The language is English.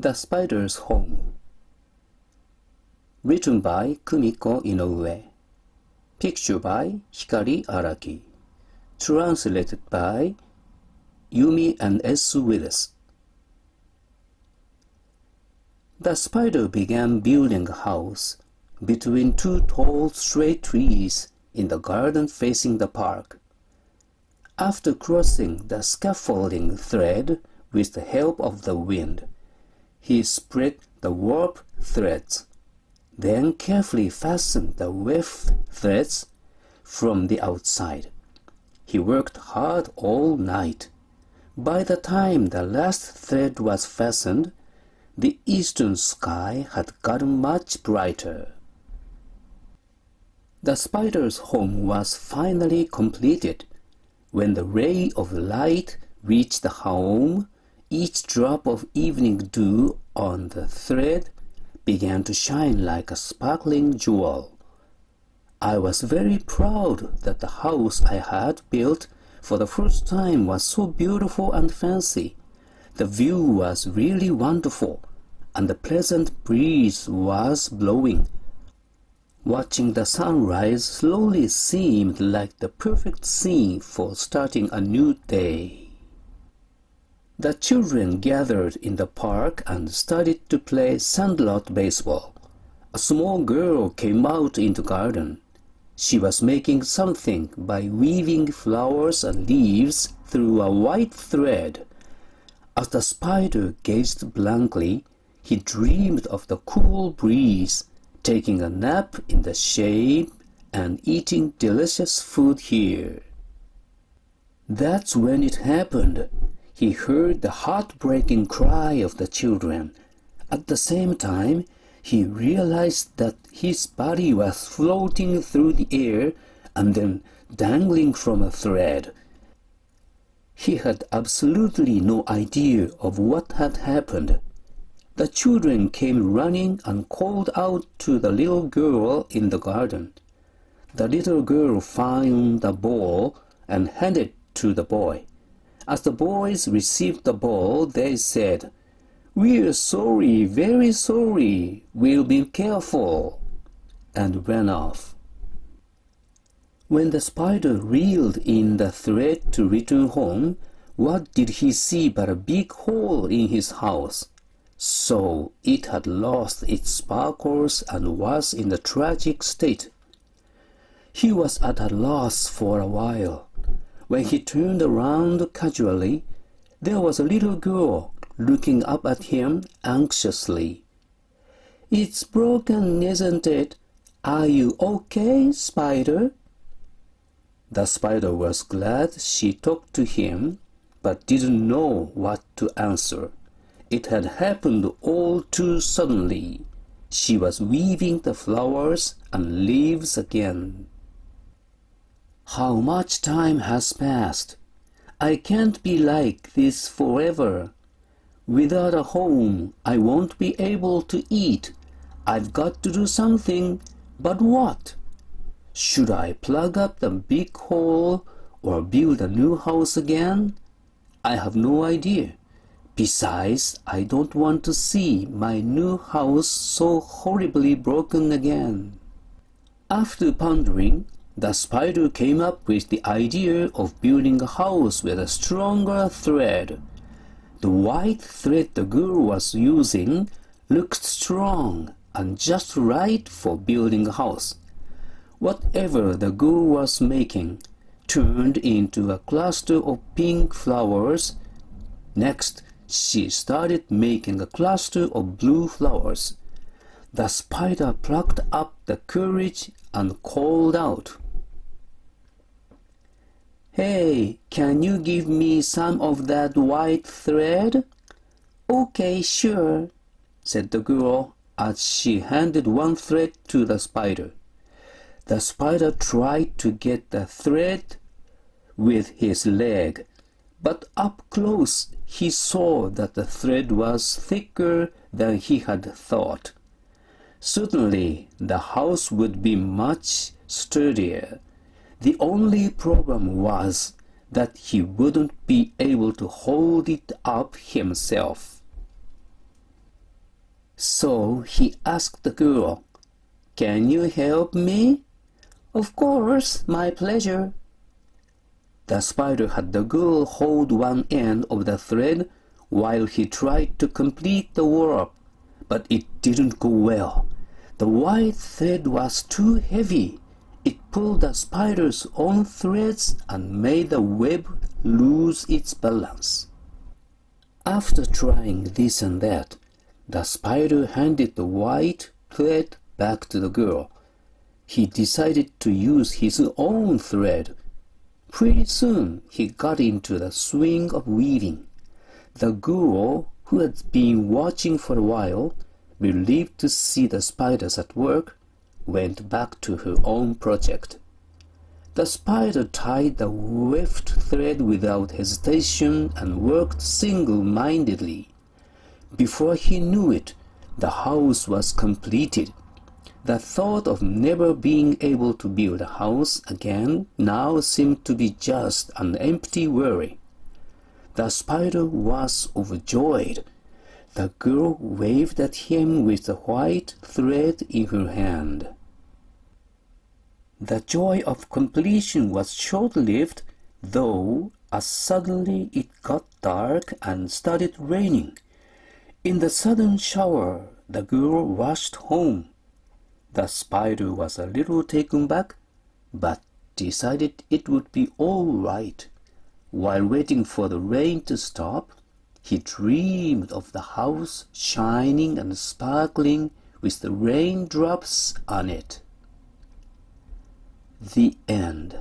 The Spider's Home. Written by Kumiko Inoue. Picture by Hikari Araki. Translated by Yumi and S. Willis. The spider began building a house between two tall straight trees in the garden facing the park. After crossing the scaffolding thread with the help of the wind, he spread the warp threads, then carefully fastened the weft threads from the outside. He worked hard all night. By the time the last thread was fastened, the eastern sky had gotten much brighter. The spider's home was finally completed. When the ray of light reached the home, each drop of evening dew on the thread began to shine like a sparkling jewel. I was very proud that the house I had built for the first time was so beautiful and fancy. The view was really wonderful, and the pleasant breeze was blowing. Watching the sunrise slowly seemed like the perfect scene for starting a new day. The children gathered in the park and started to play sandlot baseball. A small girl came out into the garden. She was making something by weaving flowers and leaves through a white thread. As the spider gazed blankly, he dreamed of the cool breeze, taking a nap in the shade and eating delicious food here. That's when it happened. He heard the heartbreaking cry of the children. At the same time, he realized that his body was floating through the air and then dangling from a thread. He had absolutely no idea of what had happened. The children came running and called out to the little girl in the garden. The little girl found the ball and handed it to the boy. As the boys received the ball, they said, "We're sorry, very sorry. We'll be careful," and ran off. When the spider reeled in the thread to return home, what did he see but a big hole in his house? So it had lost its sparkles and was in a tragic state. He was at a loss for a while. When he turned around casually, there was a little girl looking up at him anxiously. "It's broken, isn't it? Are you okay, Spider?" The spider was glad she talked to him, but didn't know what to answer. It had happened all too suddenly. She was weaving the flowers and leaves again. How much time has passed? I can't be like this forever. Without a home, I won't be able to eat. I've got to do something, but what? Should I plug up the big hole or build a new house again? I have no idea. Besides, I don't want to see my new house so horribly broken again. After pondering, the spider came up with the idea of building a house with a stronger thread. The white thread the girl was using looked strong and just right for building a house. Whatever the girl was making turned into a cluster of pink flowers. Next, she started making a cluster of blue flowers. The spider plucked up the courage and called out, "Hey, can you give me some of that white thread?" "Okay, sure," said the girl as she handed one thread to the spider. The spider tried to get the thread with his leg, but up close he saw that the thread was thicker than he had thought. Certainly, the house would be much sturdier. The only problem was that he wouldn't be able to hold it up himself. So he asked the girl, "Can you help me?" "Of course, my pleasure." The spider had the girl hold one end of the thread while he tried to complete the warp, but it didn't go well. The white thread was too heavy. It pulled the spider's own threads and made the web lose its balance. After trying this and that, the spider handed the white thread back to the girl. He decided to use his own thread. Pretty soon he got into the swing of weaving. The girl, who had been watching for a while, relieved to see the spiders at work, went back to her own project. The spider tied the weft thread without hesitation and worked single-mindedly. Before he knew it, the house was completed. The thought of never being able to build a house again now seemed to be just an empty worry. The spider was overjoyed. The girl waved at him with the white thread in her hand. The joy of completion was short-lived, though, as suddenly it got dark and started raining. In the sudden shower, the girl rushed home. The spider was a little taken back, but decided it would be all right. While waiting for the rain to stop, he dreamed of the house shining and sparkling with the raindrops on it. The end.